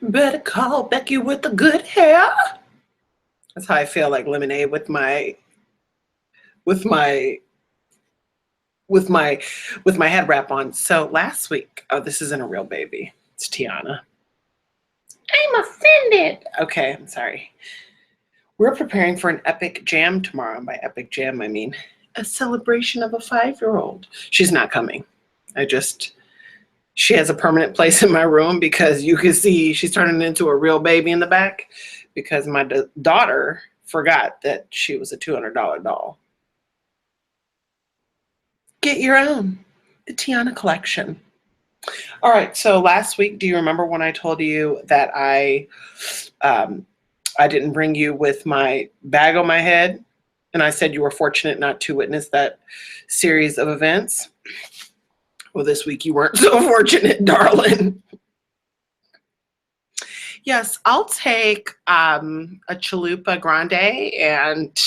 Better call Becky with the good hair. That's how I feel, like lemonade with my with my with my with my head wrap on. So last week, oh, this isn't a real baby. It's Tiana. I'm offended. Okay, I'm sorry. We're preparing for an epic jam tomorrow. And by epic jam, I mean a celebration of a 5-year-old. She's not coming. She has a permanent place in my room because you can see she's turning into a real baby in the back because my daughter forgot that she was a $200 doll. Get your own, the Tiana collection. All right, so last week, do you remember when I told you that I didn't bring you with my bag on my head? And I said you were fortunate not to witness that series of events. Well, this week you weren't so fortunate, darling. Yes, I'll take a chalupa grande and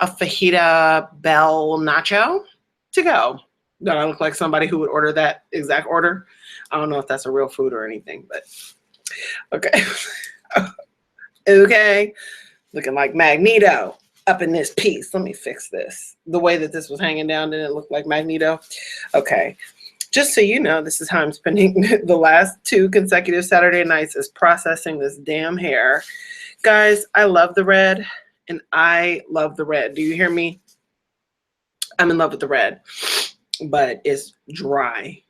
a fajita bell nacho to go. Don't I look like somebody who would order that exact order? I don't know if that's a real food or anything, but okay. Okay. Looking like Magneto up in this piece. Let me fix this. The way that this was hanging down, didn't it look like Magneto? Okay. Just so you know, this is how I'm spending the last 2 consecutive Saturday nights is processing this damn hair. Guys, I love the red, and I love the red. Do you hear me? I'm in love with the red, but it's dry.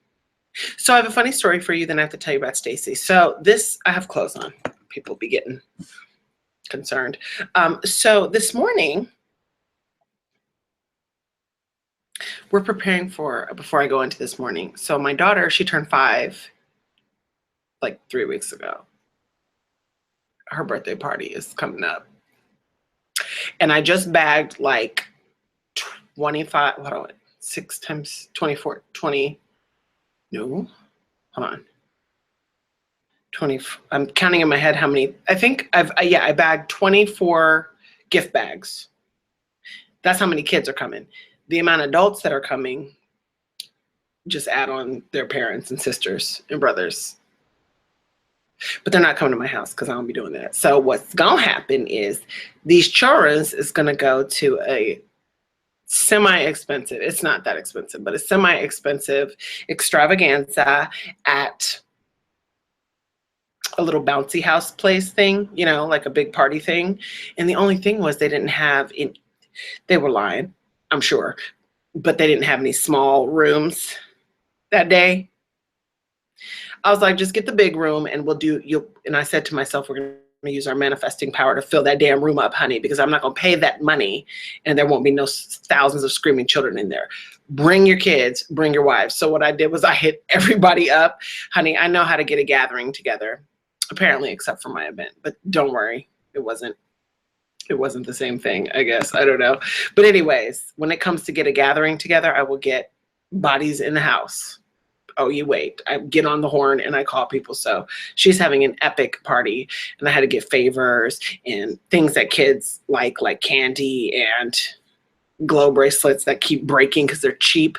So I have a funny story for you, then I have to tell you about Stacy. So this, I have clothes on. People be getting concerned. So this morning, we're preparing for, before I go into this morning. So my daughter, she turned 5 like 3 weeks ago. Her birthday party is coming up. And I just bagged like 25, what do I, 6 times 24, 20, no, hold on. 20, I'm counting in my head how many, I think I bagged 24 gift bags. That's how many kids are coming. The amount of adults that are coming, just add on their parents and sisters and brothers. But they're not coming to my house because I don't be doing that. So what's going to happen is these churros is going to go to a semi-expensive, it's not that expensive, but a semi-expensive extravaganza at a little bouncy house place thing, you know, like a big party thing. And the only thing was they didn't have, they were lying, I'm sure, but they didn't have any small rooms that day. I was like, just get the big room and we'll do, and I said to myself, we're going to use our manifesting power to fill that damn room up, honey, because I'm not going to pay that money and there won't be no thousands of screaming children in there. Bring your kids, bring your wives. So what I did was I hit everybody up. Honey, I know how to get a gathering together, apparently, except for my event, but don't worry. It wasn't the same thing, I guess. I don't know. But anyways, when it comes to get a gathering together, I will get bodies in the house. Oh, you wait. I get on the horn and I call people. So she's having an epic party and I had to get favors and things that kids like candy and glow bracelets that keep breaking because they're cheap,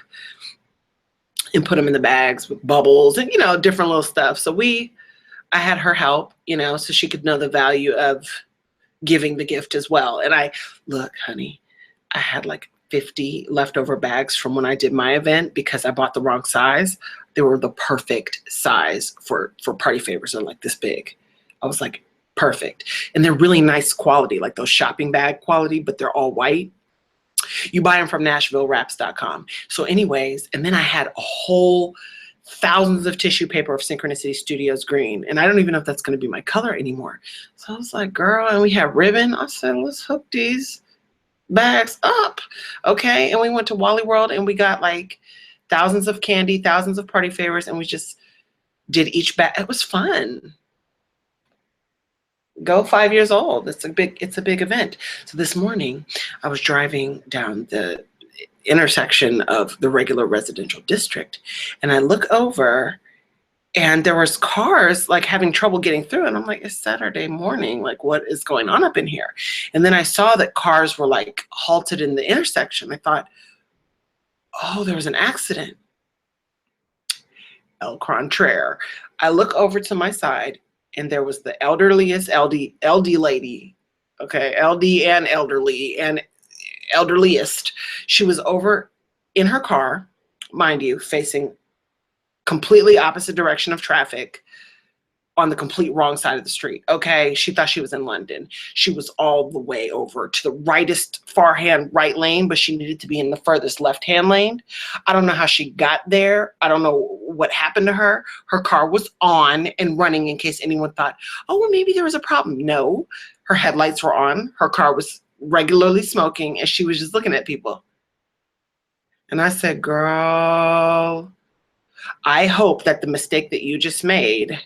and put them in the bags with bubbles and, you know, different little stuff. So I had her help, you know, so she could know the value of giving the gift as well. And look, honey, I had like 50 leftover bags from when I did my event because I bought the wrong size. They were the perfect size for party favors. They're like this big. I was like, perfect. And they're really nice quality, like those shopping bag quality, but they're all white. You buy them from NashvilleWraps.com. So anyways, and then I had a whole thousands of tissue paper of Synchronicity Studios green. And I don't even know if that's going to be my color anymore. So I was like, girl, and we have ribbon. I said, let's hook these bags up. Okay. And we went to Wally World and we got like thousands of candy, thousands of party favors. And we just did each bag. It was fun. Go 5 years old. It's a big event. So this morning I was driving down the intersection of the regular residential district and I look over and there was cars like having trouble getting through, and I'm like, it's Saturday morning, like what is going on up in here? And then I saw that cars were like halted in the intersection. I thought, oh, there was an accident. Au contraire. I look over to my side, and there was the elderliest LD lady, okay, LD and elderliest. She was over in her car, mind you, facing completely opposite direction of traffic, on the complete wrong side of the street. Okay, she thought she was in London. She was all the way over to the rightest far hand right lane, but she needed to be in the furthest left hand lane. I don't know how she got there. I don't know what happened to her. Her car was on and running in case anyone thought, oh, well, maybe there was a problem. No, her headlights were on. Her car was regularly smoking, and she was just looking at people. And I said, girl, I hope that the mistake that you just made,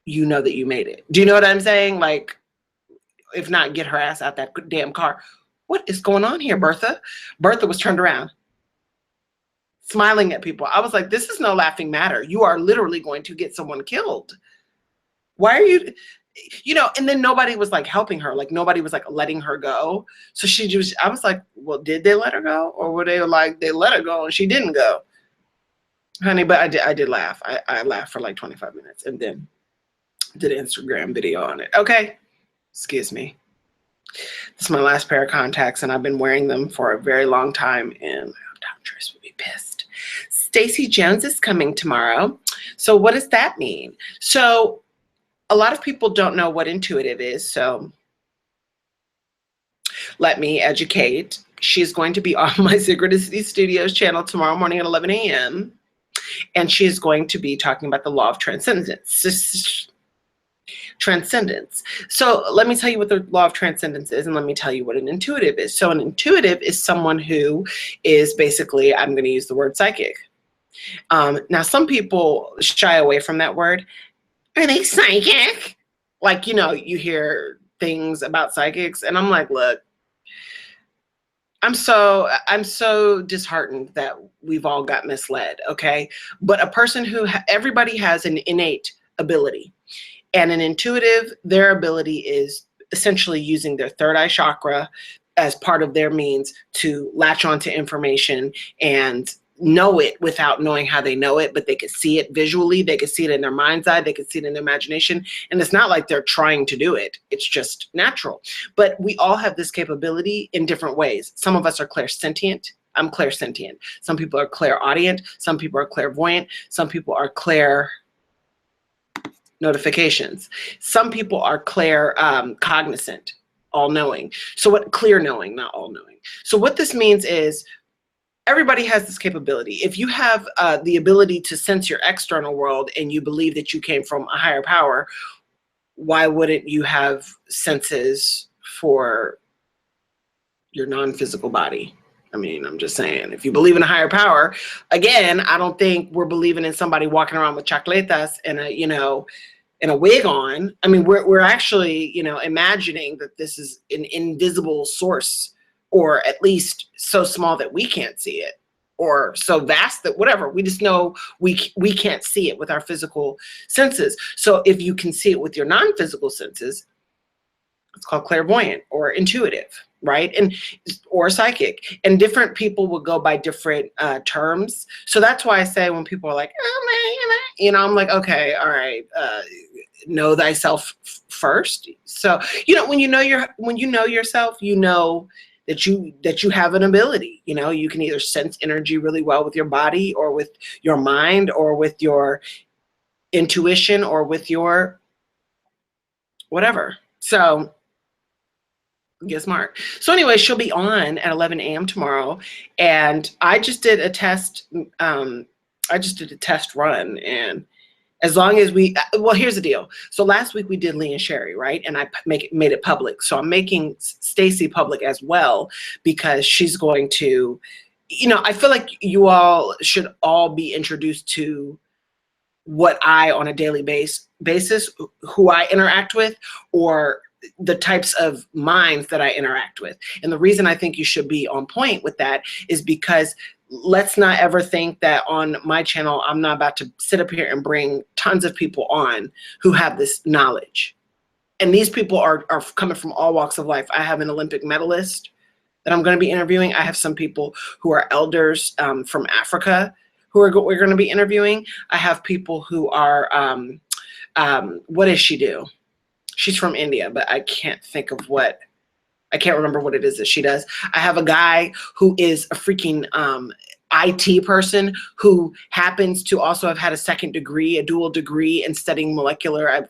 you know that you made it. Do you know what I'm saying? Like, if not, get her ass out that damn car. What is going on here, Bertha? Bertha was turned around, smiling at people. I was like, this is no laughing matter. You are literally going to get someone killed. Why are you, and then nobody was like helping her. Like nobody was like letting her go. So I was like, well, did they let her go? Or were they like, they let her go and she didn't go? Honey, but I did laugh. I laughed for like 25 minutes and then did an Instagram video on it. Okay, excuse me. This is my last pair of contacts, and I've been wearing them for a very long time, and optometrists will be pissed. Stacey Jones is coming tomorrow. So what does that mean? So a lot of people don't know what intuitive is, so let me educate. She's going to be on my Synchronicity Studios channel tomorrow morning at 11 a.m., and she's going to be talking about the law of transcendence. So let me tell you what the law of transcendence is, and let me tell you what an intuitive is. So an intuitive is someone who is basically, I'm going to use the word psychic. Now, some people shy away from that word. Are they psychic? Like, you hear things about psychics, and I'm like, look, I'm so disheartened that we've all got misled, okay? But a person who, everybody has an innate ability. And an intuitive, their ability is essentially using their third eye chakra as part of their means to latch onto information and know it without knowing how they know it, but they could see it visually, they could see it in their mind's eye, they could see it in their imagination. And it's not like they're trying to do it. It's just natural. But we all have this capability in different ways. Some of us are clairsentient. I'm clairsentient. Some people are clairaudient. Some people are clairvoyant. Some people are notifications. Some people are cognizant, all knowing. So what clear knowing, not all knowing. So what this means is everybody has this capability. If you have the ability to sense your external world and you believe that you came from a higher power, why wouldn't you have senses for your non-physical body? I mean, I'm just saying, if you believe in a higher power, again, I don't think we're believing in somebody walking around with chocolatas and a wig on. I mean, we're actually, imagining that this is an invisible source, or at least so small that we can't see it, or so vast that whatever, we just know we can't see it with our physical senses. So if you can see it with your non-physical senses, it's called clairvoyant or intuitive, right? Or psychic. And different people will go by different terms. So that's why I say when people are like, oh man, I'm like, okay, all right, know thyself first. So when you know yourself, you know that you have an ability. You can either sense energy really well with your body, or with your mind, or with your intuition, or with your whatever. So get smart. So anyway, she'll be on at 11 a.m. tomorrow, and I just did a test. I just did a test run, and as long as well, here's the deal. So last week we did Lee and Sherry, right? And I made it public. So I'm making Stacey public as well, because she's going to, I feel like you all should all be introduced to what I, on a daily basis, who I interact with, or the types of minds that I interact with. And the reason I think you should be on point with that is because let's not ever think that on my channel, I'm not about to sit up here and bring tons of people on who have this knowledge. And these people are coming from all walks of life. I have an Olympic medalist that I'm going to be interviewing. I have some people who are elders from Africa we're going to be interviewing. I have people who are, what does she do? She's from India, but I can't remember what it is that she does. I have a guy who is a freaking IT person who happens to also have had a second degree, a dual degree in studying molecular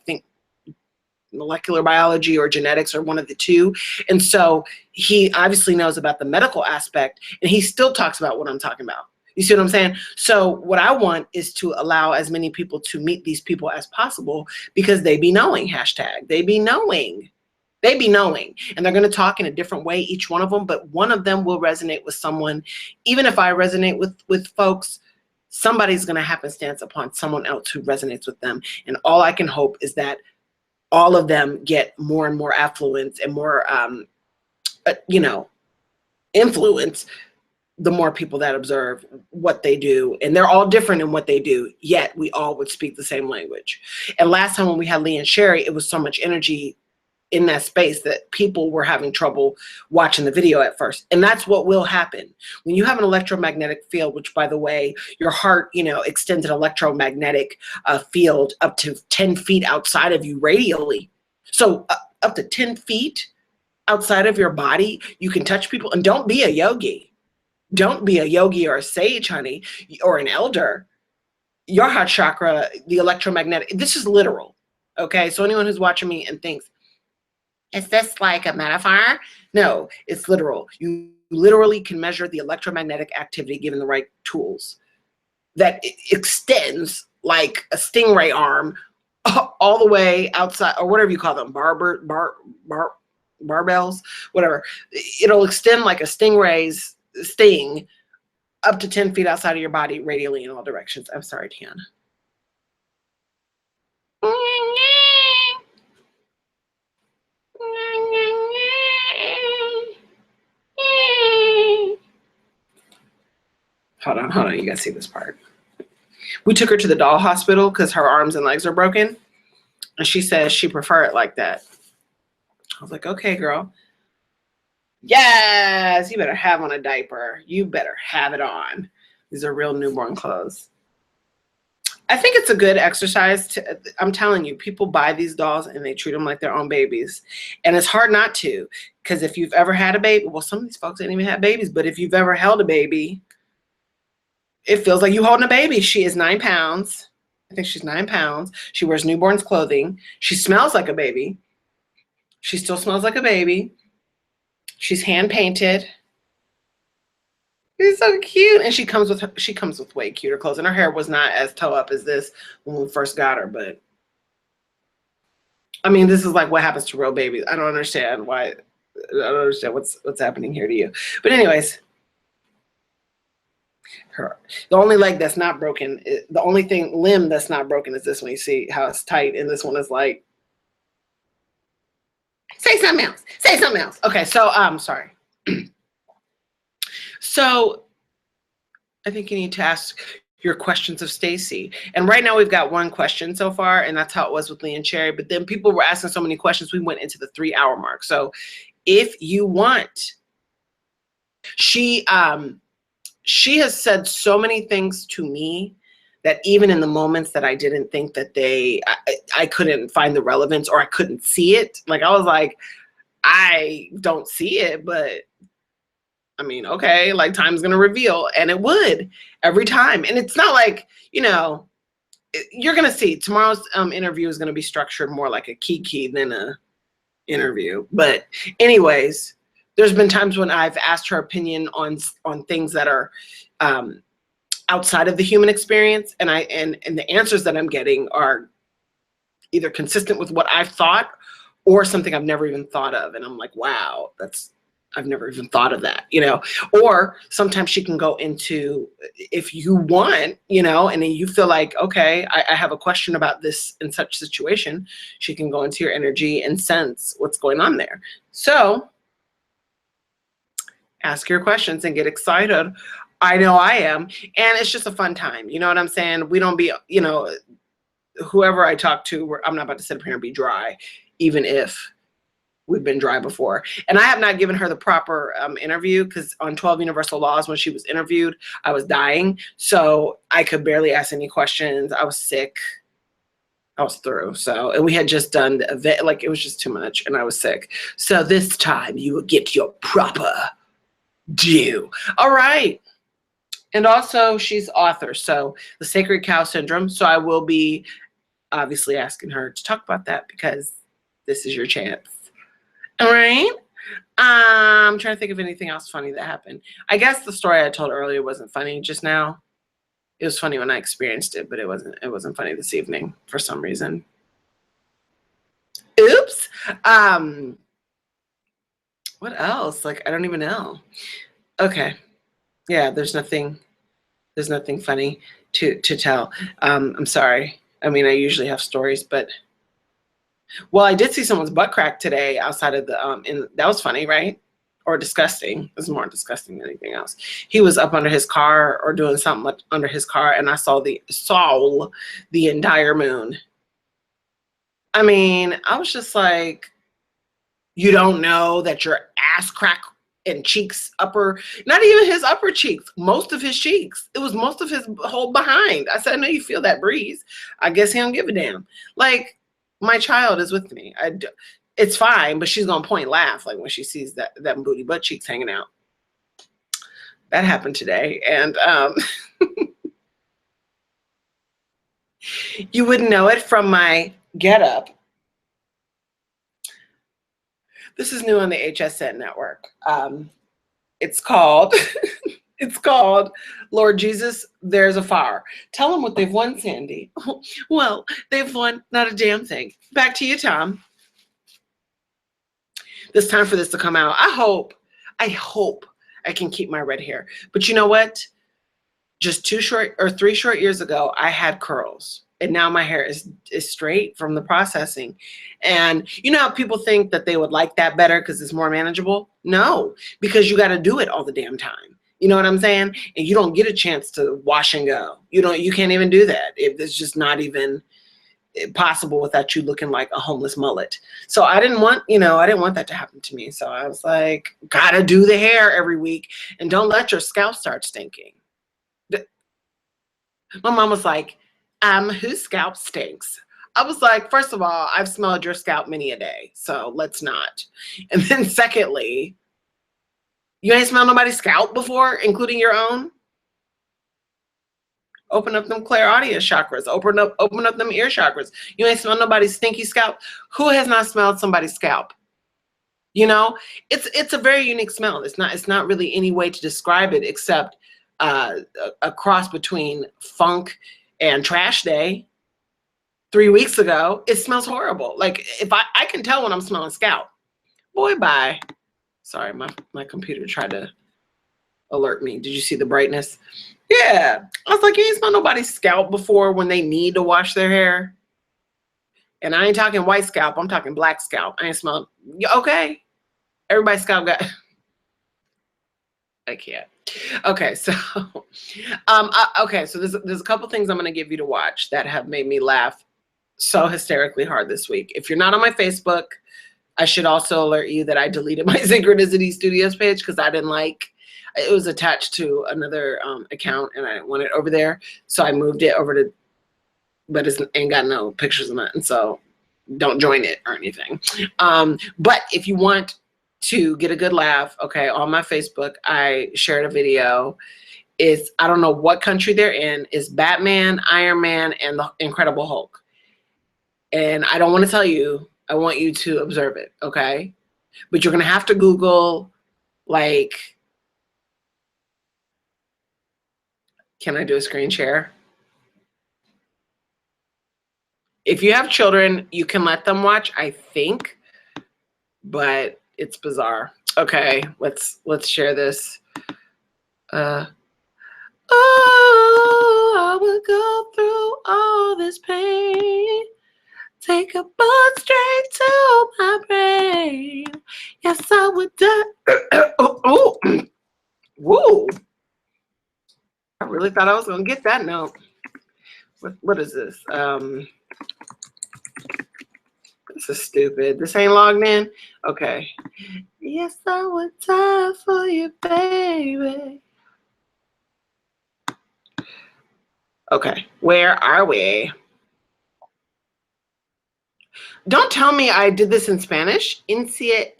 biology or genetics, or one of the two. And so he obviously knows about the medical aspect, and he still talks about what I'm talking about. You see what I'm saying? So what I want is to allow as many people to meet these people as possible, because they be knowing, hashtag, they be knowing. They be knowing, and they're going to talk in a different way, each one of them, but one of them will resonate with someone. Even if I resonate with folks, somebody's going to happenstance upon someone else who resonates with them. And all I can hope is that all of them get more and more affluence and more, influence, the more people that observe what they do. And they're all different in what they do, yet we all would speak the same language. And last time when we had Lee and Sherry, it was so much energy in that space that people were having trouble watching the video at first. And that's what will happen. When you have an electromagnetic field, which, by the way, your heart, extends an electromagnetic field up to 10 feet outside of you radially. So up to 10 feet outside of your body, you can touch people. And don't be a yogi. Don't be a yogi or a sage, honey, or an elder. Your heart chakra, the electromagnetic, this is literal. Okay. So anyone who's watching me and thinks, is this like a metaphor? No, it's literal. You literally can measure the electromagnetic activity given the right tools. That extends like a stingray arm all the way outside, or whatever you call them, barbells, whatever. It'll extend like a stingray's sting up to 10 feet outside of your body, radially in all directions. I'm sorry, Tiana. Hold on, you gotta see this part. We took her to the doll hospital because her arms and legs are broken, and she says she prefer it like that. I was like, okay, girl. Yes, you better have on a diaper. You better have it on. These are real newborn clothes. I think it's a good exercise. I'm telling you, people buy these dolls and they treat them like their own babies. And it's hard not to, because if you've ever had a baby, well, some of these folks didn't even have babies, but if you've ever held a baby, it feels like you holding a baby. She is 9 pounds. I think she's 9 pounds. She wears newborn's clothing. She smells like a baby. She still smells like a baby. She's hand painted. She's so cute. And she comes with way cuter clothes. And her hair was not as toe up as this when we first got her. But I mean, this is like what happens to real babies. I don't understand why. I don't understand what's happening here to you. But anyways, the only leg that's not broken, the only limb that's not broken is this one. You see how it's tight, and this one is like, say something else. Say something else. Okay, so I'm sorry. So I think you need to ask your questions of Stacy. And right now we've got one question so far, and that's how it was with Lee and Cherry. But then people were asking so many questions, we went into the 3-hour mark. So if you want, she has said so many things to me that even in the moments that I didn't think that I couldn't find the relevance, or I couldn't see it. Like, I was like, I don't see it, but I mean, okay, like, time's going to reveal, and it would every time. And it's not like, you're going to see tomorrow's interview is going to be structured more like a kiki than a interview. But anyways, there's been times when I've asked her opinion on things that are outside of the human experience, and the answers that I'm getting are either consistent with what I've thought or something I've never even thought of. And I'm like, wow, I've never even thought of that, Or sometimes she can go into, if you want, and then you feel like, okay, I have a question about this in such situation, she can go into your energy and sense what's going on there. So ask your questions and get excited. I know I am. And it's just a fun time. You know what I'm saying? We don't be, whoever I talk to, I'm not about to sit up here and be dry, even if we've been dry before. And I have not given her the proper interview, because on 12 Universal Laws, when she was interviewed, I was dying. So I could barely ask any questions. I was sick. I was through. So, and we had just done the event, like it was just too much and I was sick. So this time you will get your proper due. All right. And also she's author. So the Sacred Cow Syndrome. So I will be obviously asking her to talk about that, because this is your chance. All right. I'm trying to think of anything else funny that happened. I guess the story I told earlier wasn't funny just now. It was funny when I experienced it, but it wasn't funny this evening for some reason. Oops. What else? Like, I don't even know. Okay. Yeah, there's nothing funny to tell. I'm sorry. I mean, I usually have stories, but well, I did see someone's butt crack today outside of the and that was funny, right? Or disgusting. It was more disgusting than anything else. He was up under his car or doing something under his car, and I saw the entire moon. I mean, I was just like, you don't know that your ass crack and cheeks, not even his upper cheeks, most of his cheeks. It was most of his whole behind. I said, I know you feel that breeze. I guess he don't give a damn. Like, my child is with me. It's fine, but she's gonna point laugh like when she sees that booty butt cheeks hanging out. That happened today, and you wouldn't know it from my getup. This is new on the HSN network. It's called it's called Lord Jesus, There's a Fire. Tell them what they've won, Sandy. Well, they've won not a damn thing. Back to you, Tom. It's time for this to come out. I hope I can keep my red hair. But you know what? Just 3 short years ago, I had curls. And now my hair is straight from the processing. And you know how people think that they would like that better because it's more manageable? No, because you got to do it all the damn time. You know what I'm saying? And you don't get a chance to wash and go. You can't even do that. It's just not even possible without you looking like a homeless mullet. So I didn't want that to happen to me. So I was like, gotta do the hair every week and don't let your scalp start stinking. My mom was like, whose scalp stinks? I was like, first of all, I've smelled your scalp many a day, so let's not. And then secondly, you ain't smelled nobody's scalp before, including your own? Open up them clairaudience chakras. Open up them ear chakras. You ain't smelled nobody's stinky scalp. Who has not smelled somebody's scalp? You know, it's a very unique smell. It's not really any way to describe it except a cross between funk and trash day 3 weeks ago. It smells horrible. Like, if I can tell when I'm smelling scalp. Boy, bye. Sorry, my computer tried to alert me. Did you see the brightness? Yeah. I was like, you ain't smelled nobody's scalp before when they need to wash their hair. And I ain't talking white scalp. I'm talking black scalp. I ain't smelled. Okay. Everybody's scalp got. I can't. Okay, so okay, so there's a couple things I'm going to give you to watch that have made me laugh so hysterically hard this week. If you're not on my Facebook, I should also alert you that I deleted my Synchronicity Studios page because I didn't like it. Was attached to another account and I didn't want it over there, so I moved it over to, but it ain't got no pictures of it, and so don't join it or anything. But if you want to get a good laugh, okay, on my Facebook, I shared a video. I don't know what country they're in. It's Batman, Iron Man, and the Incredible Hulk. And I don't want to tell you. I want you to observe it, okay? But you're going to have to Google, like, can I do a screen share? If you have children, you can let them watch, I think, but it's bizarre. Okay, let's share this. Oh, I would go through all this pain, take a bullet straight to my brain. Yes, I would die. Oh, woo! I really thought I was gonna get that note. What is this? This is stupid. This ain't logged in? Okay. Yes, I would die for you, baby. Okay, where are we? Don't tell me I did this in Spanish. Inicié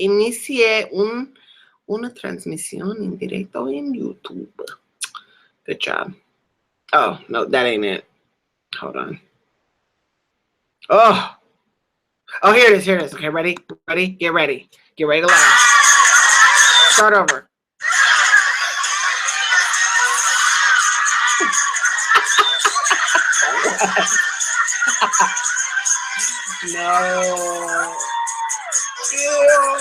una transmisión en directo en YouTube. Good job. Oh, no, that ain't it. Hold on. Oh, here it is. Here it is. Okay, ready? Ready? Get ready. Get ready to laugh. Start over. No. Ew.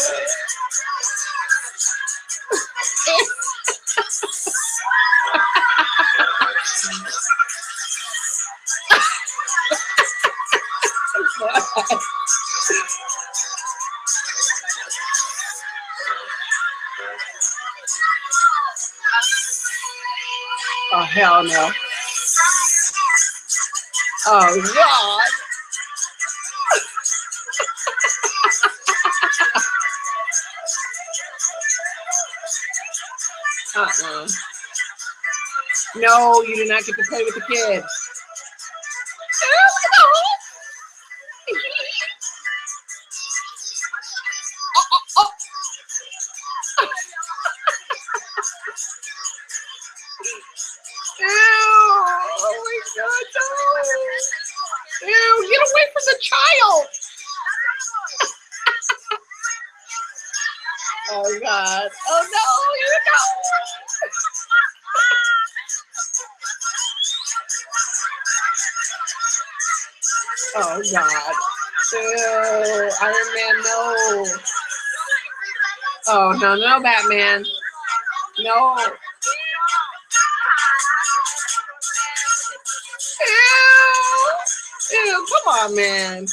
Oh, hell no. Oh, God. No, you do not get to play with the kid. Ew, oh my God, no. Ew, get away from the child. Oh God, oh no, you know. Oh God, ew, Iron Man, no. Oh no, no, Batman, no. Ew, come on, man.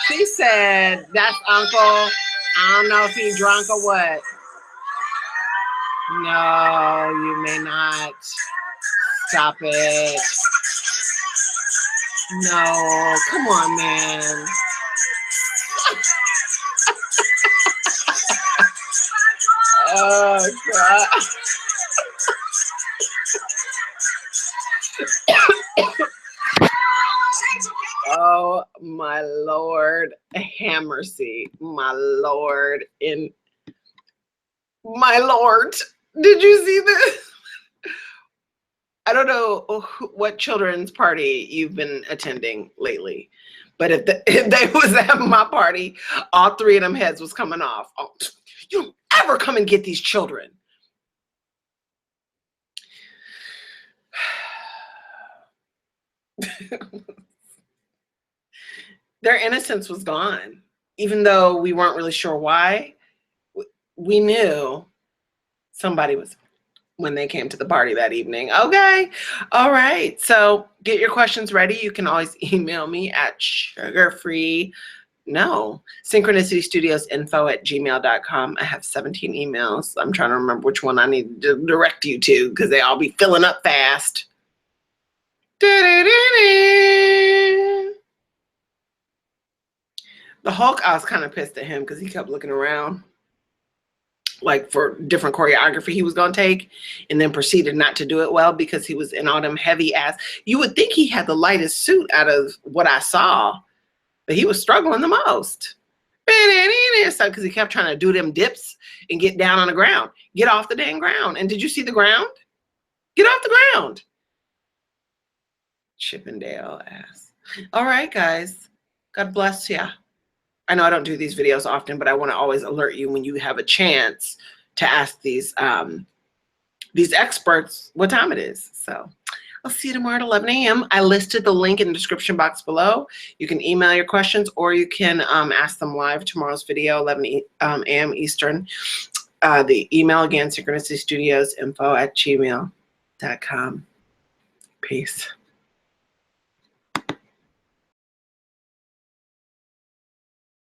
She said, that's Uncle. I don't know if he drunk or what. No, you may not. Stop it. No, come on, man. Oh, God. Oh, my Lord. Hammersy. My Lord. My Lord. Did you see this? I don't know what children's party you've been attending lately, but if they was at my party, all three of them heads was coming off. Oh, you don't ever come and get these children. Their innocence was gone, even though we weren't really sure why. We knew somebody was when they came to the party that evening. Okay. All right. So get your questions ready. You can always email me at synchronicitystudios.info@gmail.com. I have 17 emails. I'm trying to remember which one I need to direct you to because they all be filling up fast. The Hulk, I was kind of pissed at him because he kept looking around like for different choreography he was going to take and then proceeded not to do it well because he was in all them heavy ass. You would think he had the lightest suit out of what I saw, but he was struggling the most. So because he kept trying to do them dips and get down on the ground. Get off the dang ground. And did you see the ground? Get off the ground. Chippendale ass. All right, guys. God bless ya. I know I don't do these videos often, but I want to always alert you when you have a chance to ask these experts what time it is. So I'll see you tomorrow at 11 a.m. I listed the link in the description box below. You can email your questions or you can ask them live tomorrow's video, 11 a.m. Eastern. The email again, synchronicitystudios.info@gmail.com. Peace.